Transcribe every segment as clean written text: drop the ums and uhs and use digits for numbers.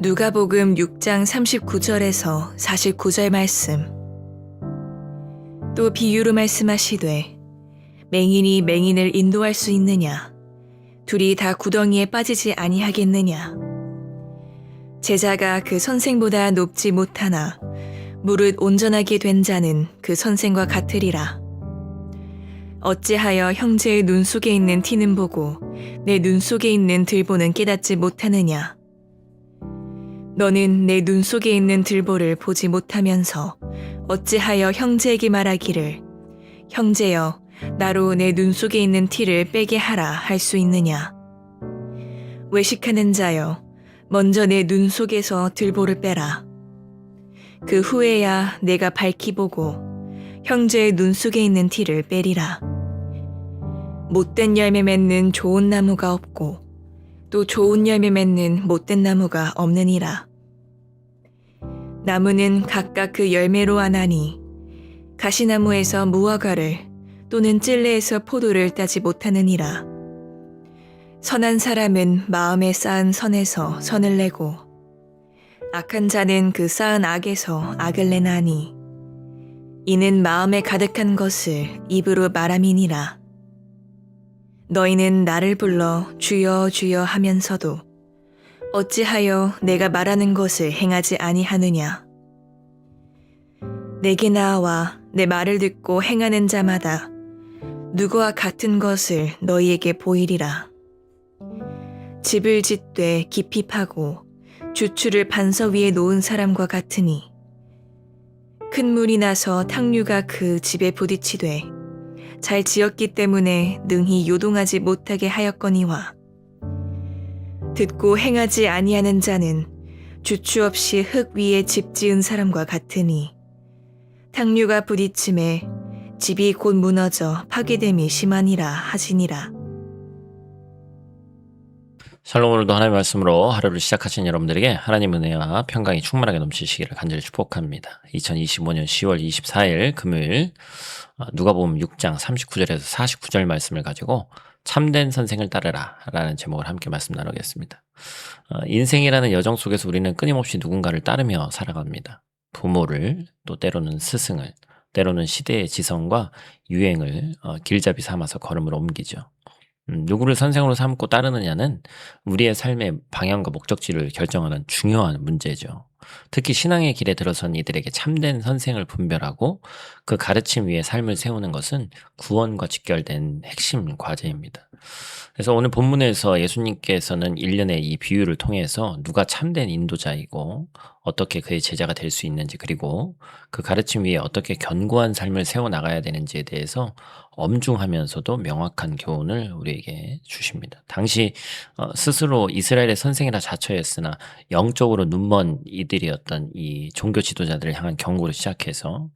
누가복음 6장 39절에서 49절 말씀. 또 비유로 말씀하시되 맹인이 맹인을 인도할 수 있느냐? 둘이 다 구덩이에 빠지지 아니하겠느냐? 제자가 그 선생보다 높지 못하나 무릇 온전하게 된 자는 그 선생과 같으리라. 어찌하여 형제의 눈 속에 있는 티는 보고 내 눈 속에 있는 들보는 깨닫지 못하느냐? 너는 내 눈 속에 있는 들보를 보지 못하면서 어찌하여 형제에게 말하기를 형제여 나로 내 눈 속에 있는 티를 빼게 하라 할 수 있느냐? 외식하는 자여 먼저 내 눈 속에서 들보를 빼라. 그 후에야 내가 밝히 보고 형제의 눈 속에 있는 티를 빼리라. 못된 열매 맺는 좋은 나무가 없고 또 좋은 열매 맺는 못된 나무가 없느니라. 나무는 각각 그 열매로 아나니 가시나무에서 무화과를 또는 찔레에서 포도를 따지 못하느니라. 선한 사람은 마음에 쌓은 선에서 선을 내고 악한 자는 그 쌓은 악에서 악을 내나니 이는 마음에 가득한 것을 입으로 말함이니라. 너희는 나를 불러 주여 주여 하면서도 어찌하여 내가 말하는 것을 행하지 아니하느냐? 내게 나와 내 말을 듣고 행하는 자마다 누구와 같은 것을 너희에게 보이리라. 집을 짓되 깊이 파고 주추를 반석 위에 놓은 사람과 같으니 큰 물이 나서 탕류가 그 집에 부딪히되 잘 지었기 때문에 능히 요동하지 못하게 하였거니와 듣고 행하지 아니하는 자는 주추 없이 흙 위에 집 지은 사람과 같으니 탕류가 부딪힘에 집이 곧 무너져 파괴됨이 심하니라 하시니라. 샬롬. 오늘도 하나님의 말씀으로 하루를 시작하신 여러분들에게 하나님 은혜와 평강이 충만하게 넘치시기를 간절히 축복합니다. 2025년 10월 24일 금요일 누가복음 6장 39절에서 49절 말씀을 가지고 참된 선생을 따르라 라는 제목을 함께 말씀 나누겠습니다. 인생이라는 여정 속에서 우리는 끊임없이 누군가를 따르며 살아갑니다. 부모를, 또 때로는 스승을, 때로는 시대의 지성과 유행을 길잡이 삼아서 걸음을 옮기죠. 누구를 선생으로 삼고 따르느냐는 우리의 삶의 방향과 목적지를 결정하는 중요한 문제죠. 특히 신앙의 길에 들어선 이들에게 참된 선생을 분별하고 그 가르침 위에 삶을 세우는 것은 구원과 직결된 핵심 과제입니다. 그래서 오늘 본문에서 예수님께서는 일련의 이 비유를 통해서 누가 참된 인도자이고 어떻게 그의 제자가 될 수 있는지, 그리고 그 가르침 위에 어떻게 견고한 삶을 세워나가야 되는지에 대해서 엄중하면서도 명확한 교훈을 우리에게 주십니다. 당시 스스로 이스라엘의 선생이라 자처했으나 영적으로 눈먼 이들이었던 이 종교 지도자들을 향한 경고를 시작해서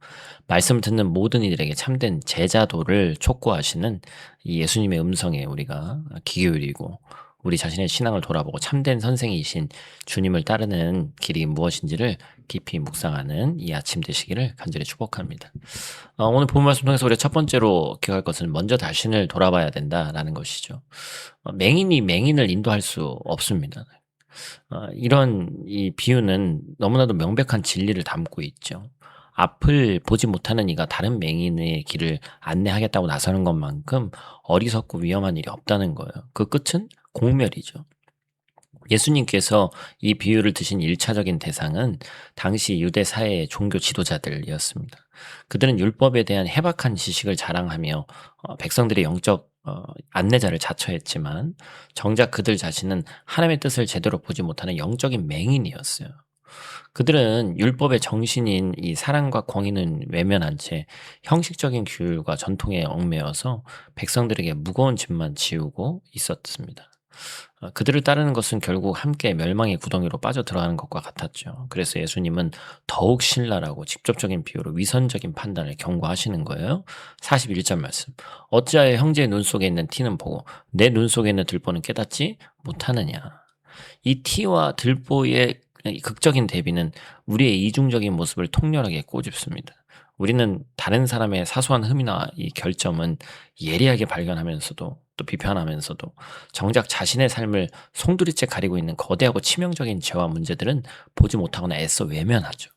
말씀을 듣는 모든 이들에게 참된 제자도를 촉구하시는 이 예수님의 음성에 우리가 귀 기울이고 우리 자신의 신앙을 돌아보고 참된 선생이신 주님을 따르는 길이 무엇인지를 깊이 묵상하는 이 아침 되시기를 간절히 축복합니다. 오늘 본 말씀 통해서 우리가 첫 번째로 기억할 것은 먼저 자신을 돌아봐야 된다라는 것이죠. 맹인이 맹인을 인도할 수 없습니다. 이런 이 비유는 너무나도 명백한 진리를 담고 있죠. 앞을 보지 못하는 이가 다른 맹인의 길을 안내하겠다고 나서는 것만큼 어리석고 위험한 일이 없다는 거예요. 그 끝은 공멸이죠. 예수님께서 이 비유를 드신 1차적인 대상은 당시 유대 사회의 종교 지도자들이었습니다. 그들은 율법에 대한 해박한 지식을 자랑하며 백성들의 영적 안내자를 자처했지만 정작 그들 자신은 하나님의 뜻을 제대로 보지 못하는 영적인 맹인이었어요. 그들은 율법의 정신인 이 사랑과 공의는 외면한 채 형식적인 규율과 전통에 얽매여서 백성들에게 무거운 짐만 지우고 있었습니다. 그들을 따르는 것은 결국 함께 멸망의 구덩이로 빠져들어가는 것과 같았죠. 그래서 예수님은 더욱 신랄하고 직접적인 비유로 위선적인 판단을 경고하시는 거예요. 41절 말씀. 어찌하여 형제의 눈 속에 있는 티는 보고 내 눈 속에 있는 들보는 깨닫지 못하느냐. 이 티와 들보의 극적인 대비는 우리의 이중적인 모습을 통렬하게 꼬집습니다. 우리는 다른 사람의 사소한 흠이나 이 결점은 예리하게 발견하면서도 또 비판하면서도 정작 자신의 삶을 송두리째 가리고 있는 거대하고 치명적인 죄와 문제들은 보지 못하거나 애써 외면하죠.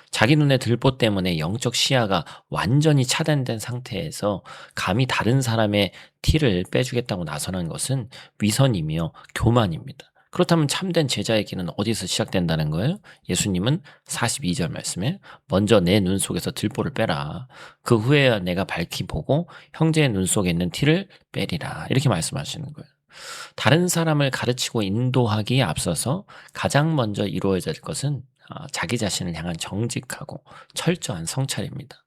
자기 눈에 들보 때문에 영적 시야가 완전히 차단된 상태에서 감히 다른 사람의 티를 빼주겠다고 나서는 것은 위선이며 교만입니다. 그렇다면 참된 제자의 길은 어디서 시작된다는 거예요? 예수님은 42절 말씀에 먼저 내 눈 속에서 들보를 빼라. 그 후에야 내가 밝히 보고 형제의 눈 속에 있는 티를 빼리라. 이렇게 말씀하시는 거예요. 다른 사람을 가르치고 인도하기에 앞서서 가장 먼저 이루어져야 될 것은 자기 자신을 향한 정직하고 철저한 성찰입니다.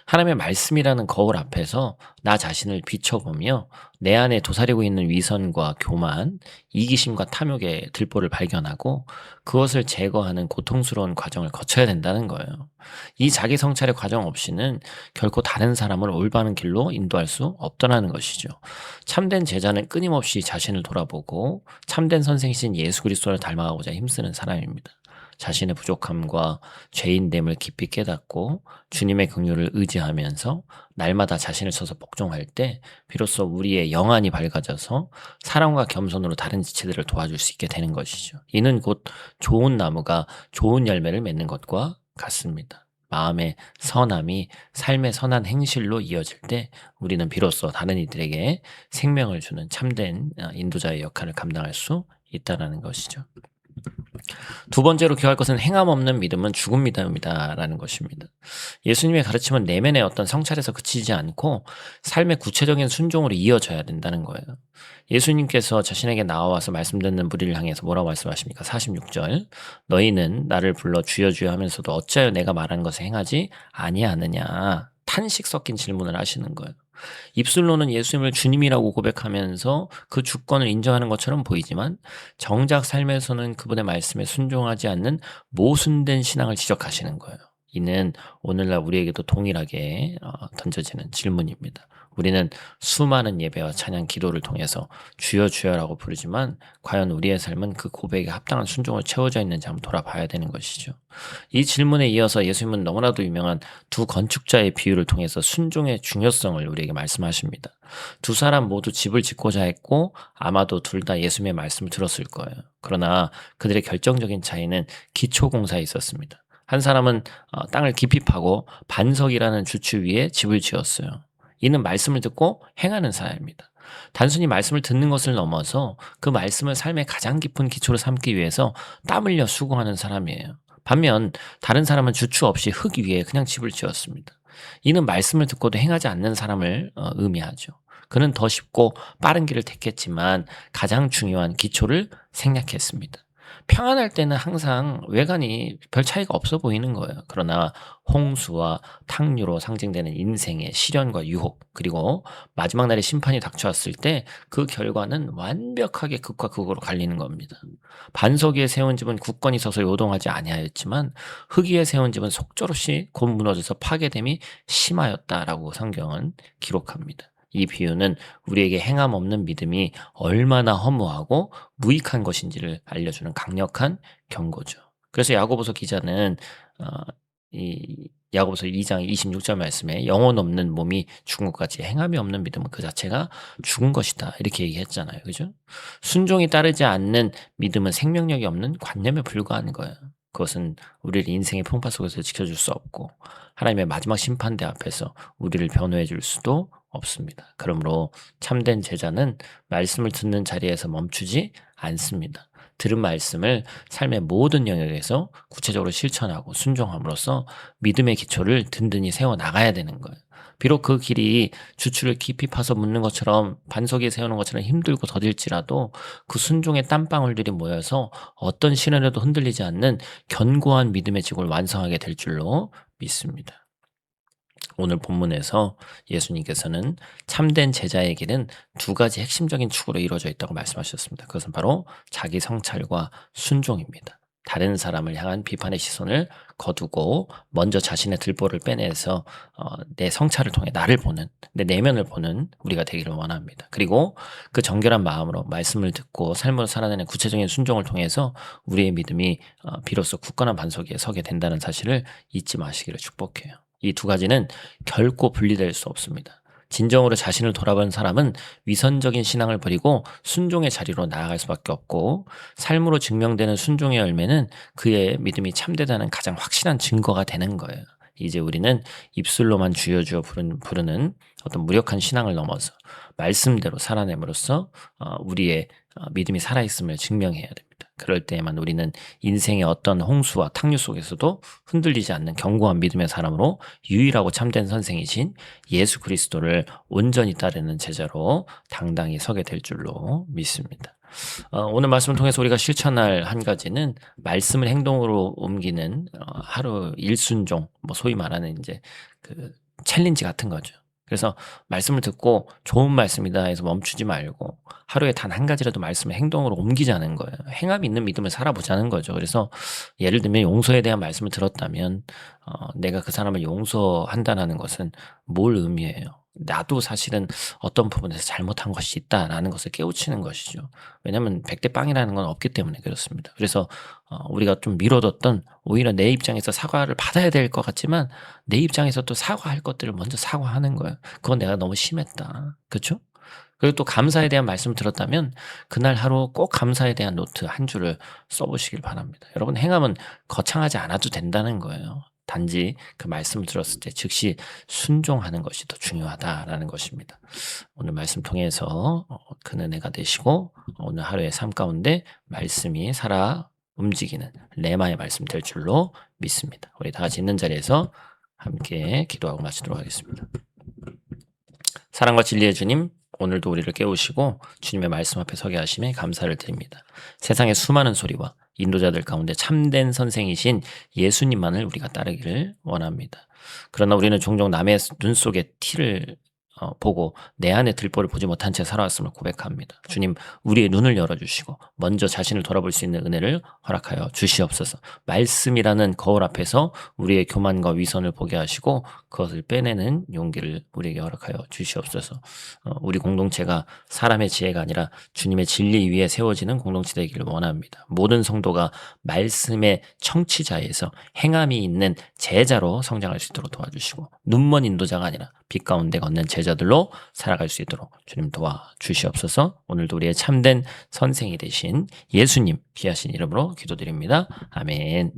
하나님의 말씀이라는 거울 앞에서 나 자신을 비춰보며 내 안에 도사리고 있는 위선과 교만, 이기심과 탐욕의 들보를 발견하고 그것을 제거하는 고통스러운 과정을 거쳐야 된다는 거예요. 이 자기 성찰의 과정 없이는 결코 다른 사람을 올바른 길로 인도할 수 없다는 것이죠. 참된 제자는 끊임없이 자신을 돌아보고 참된 선생이신 예수 그리스도를 닮아가고자 힘쓰는 사람입니다. 자신의 부족함과 죄인됨을 깊이 깨닫고 주님의 긍휼을 의지하면서 날마다 자신을 쳐서 복종할 때 비로소 우리의 영안이 밝아져서 사랑과 겸손으로 다른 지체들을 도와줄 수 있게 되는 것이죠. 이는 곧 좋은 나무가 좋은 열매를 맺는 것과 같습니다. 마음의 선함이 삶의 선한 행실로 이어질 때 우리는 비로소 다른 이들에게 생명을 주는 참된 인도자의 역할을 감당할 수 있다는 것이죠. 두 번째로 기억할 것은 행함 없는 믿음은 죽은 믿음이다라는 것입니다. 예수님의 가르침은 내면의 어떤 성찰에서 그치지 않고 삶의 구체적인 순종으로 이어져야 된다는 거예요. 예수님께서 자신에게 나와서 말씀 듣는 무리를 향해서 뭐라고 말씀하십니까? 46절 너희는 나를 불러 주여 주여 하면서도 어찌하여 내가 말하는 것을 행하지 아니하느냐 탄식 섞인 질문을 하시는 거예요. 입술로는 예수님을 주님이라고 고백하면서 그 주권을 인정하는 것처럼 보이지만 정작 삶에서는 그분의 말씀에 순종하지 않는 모순된 신앙을 지적하시는 거예요. 이는 오늘날 우리에게도 동일하게 던져지는 질문입니다. 우리는 수많은 예배와 찬양 기도를 통해서 주여 주여라고 부르지만 과연 우리의 삶은 그 고백에 합당한 순종을 채워져 있는지 한번 돌아봐야 되는 것이죠. 이 질문에 이어서 예수님은 너무나도 유명한 두 건축자의 비유를 통해서 순종의 중요성을 우리에게 말씀하십니다. 두 사람 모두 집을 짓고자 했고 아마도 둘 다 예수님의 말씀을 들었을 거예요. 그러나 그들의 결정적인 차이는 기초공사에 있었습니다. 한 사람은 땅을 깊이 파고 반석이라는 주추 위에 집을 지었어요. 이는 말씀을 듣고 행하는 사람입니다. 단순히 말씀을 듣는 것을 넘어서 그 말씀을 삶의 가장 깊은 기초로 삼기 위해서 땀 흘려 수고하는 사람이에요. 반면 다른 사람은 주추 없이 흙 위에 그냥 집을 지었습니다. 이는 말씀을 듣고도 행하지 않는 사람을 의미하죠. 그는 더 쉽고 빠른 길을 택했지만 가장 중요한 기초를 생략했습니다. 평안할 때는 항상 외관이 별 차이가 없어 보이는 거예요. 그러나 홍수와 탕류로 상징되는 인생의 시련과 유혹 그리고 마지막 날의 심판이 닥쳐왔을 때 그 결과는 완벽하게 극과 극으로 갈리는 겁니다. 반석 위에 세운 집은 굳건히 서서 요동하지 아니하였지만 흙 위에 세운 집은 속절없이 곧 무너져서 파괴됨이 심하였다라고 성경은 기록합니다. 이 비유는 우리에게 행함 없는 믿음이 얼마나 허무하고 무익한 것인지를 알려주는 강력한 경고죠. 그래서 야고보서 기자는 이 야고보서 2장 26절 말씀에 영혼 없는 몸이 죽은 것 같이 행함이 없는 믿음은 그 자체가 죽은 것이다 이렇게 얘기했잖아요. 그죠? 순종이 따르지 않는 믿음은 생명력이 없는 관념에 불과한 거예요. 그것은 우리를 인생의 풍파 속에서 지켜줄 수 없고 하나님의 마지막 심판대 앞에서 우리를 변호해 줄 수도 없습니다. 그러므로 참된 제자는 말씀을 듣는 자리에서 멈추지 않습니다. 들은 말씀을 삶의 모든 영역에서 구체적으로 실천하고 순종함으로써 믿음의 기초를 든든히 세워나가야 되는 거예요. 비록 그 길이 주추를 깊이 파서 묻는 것처럼 반석 위에 세우는 것처럼 힘들고 더딜지라도 그 순종의 땀방울들이 모여서 어떤 시련에도 흔들리지 않는 견고한 믿음의 지구를 완성하게 될 줄로 믿습니다. 오늘 본문에서 예수님께서는 참된 제자의 길은 두 가지 핵심적인 축으로 이루어져 있다고 말씀하셨습니다. 그것은 바로 자기 성찰과 순종입니다. 다른 사람을 향한 비판의 시선을 거두고 먼저 자신의 들보를 빼내서 내 성찰을 통해 나를 보는, 내 내면을 보는 우리가 되기를 원합니다. 그리고 그 정결한 마음으로 말씀을 듣고 삶으로 살아내는 구체적인 순종을 통해서 우리의 믿음이 비로소 굳건한 반석 위에 서게 된다는 사실을 잊지 마시기를 축복해요. 이 두 가지는 결코 분리될 수 없습니다. 진정으로 자신을 돌아본 사람은 위선적인 신앙을 버리고 순종의 자리로 나아갈 수밖에 없고, 삶으로 증명되는 순종의 열매는 그의 믿음이 참되다는 가장 확실한 증거가 되는 거예요. 이제 우리는 입술로만 주여 주여 부르는 어떤 무력한 신앙을 넘어서 말씀대로 살아냄으로써 우리의 믿음이 살아있음을 증명해야 됩니다. 그럴 때에만 우리는 인생의 어떤 홍수와 탕류 속에서도 흔들리지 않는 견고한 믿음의 사람으로 유일하고 참된 선생이신 예수 그리스도를 온전히 따르는 제자로 당당히 서게 될 줄로 믿습니다. 오늘 말씀을 통해서 우리가 실천할 한 가지는 말씀을 행동으로 옮기는 하루 일순종, 소위 말하는 이제 그 챌린지 같은 거죠. 그래서 말씀을 듣고 좋은 말씀이다 해서 멈추지 말고 하루에 단 한 가지라도 말씀을 행동으로 옮기자는 거예요. 행함이 있는 믿음을 살아보자는 거죠. 그래서 예를 들면 용서에 대한 말씀을 들었다면 내가 그 사람을 용서한다는 것은 뭘 의미해요? 나도 사실은 어떤 부분에서 잘못한 것이 있다라는 것을 깨우치는 것이죠. 왜냐하면 100대 빵이라는 건 없기 때문에 그렇습니다. 그래서 우리가 좀 미뤄뒀던, 오히려 내 입장에서 사과를 받아야 될 것 같지만 내 입장에서 또 사과할 것들을 먼저 사과하는 거예요. 그건 내가 너무 심했다. 그렇죠? 그리고 또 감사에 대한 말씀을 들었다면 그날 하루 꼭 감사에 대한 노트 한 줄을 써보시길 바랍니다. 여러분, 행함은 거창하지 않아도 된다는 거예요. 단지 그 말씀을 들었을 때 즉시 순종하는 것이 더 중요하다라는 것입니다. 오늘 말씀 통해서 큰 은혜가 되시고 오늘 하루의 삶 가운데 말씀이 살아 움직이는 레마의 말씀 될 줄로 믿습니다. 우리 다 같이 있는 자리에서 함께 기도하고 마치도록 하겠습니다. 사랑과 진리의 주님, 오늘도 우리를 깨우시고 주님의 말씀 앞에 서게 하심에 감사를 드립니다. 세상의 수많은 소리와 인도자들 가운데 참된 선생이신 예수님만을 우리가 따르기를 원합니다. 그러나 우리는 종종 남의 눈 속에 티를 보고 내 안에 들보를 보지 못한 채 살아왔음을 고백합니다. 주님, 우리의 눈을 열어주시고 먼저 자신을 돌아볼 수 있는 은혜를 허락하여 주시옵소서. 말씀이라는 거울 앞에서 우리의 교만과 위선을 보게 하시고 그것을 빼내는 용기를 우리에게 허락하여 주시옵소서. 우리 공동체가 사람의 지혜가 아니라 주님의 진리 위에 세워지는 공동체 되기를 원합니다. 모든 성도가 말씀의 청취자에서 행함이 있는 제자로 성장할 수 있도록 도와주시고 눈먼 인도자가 아니라 빛 가운데 걷는 제자들로 살아갈 수 있도록 주님 도와주시옵소서. 오늘도 우리의 참된 선생이 되신 예수님 귀하신 이름으로 기도드립니다. 아멘.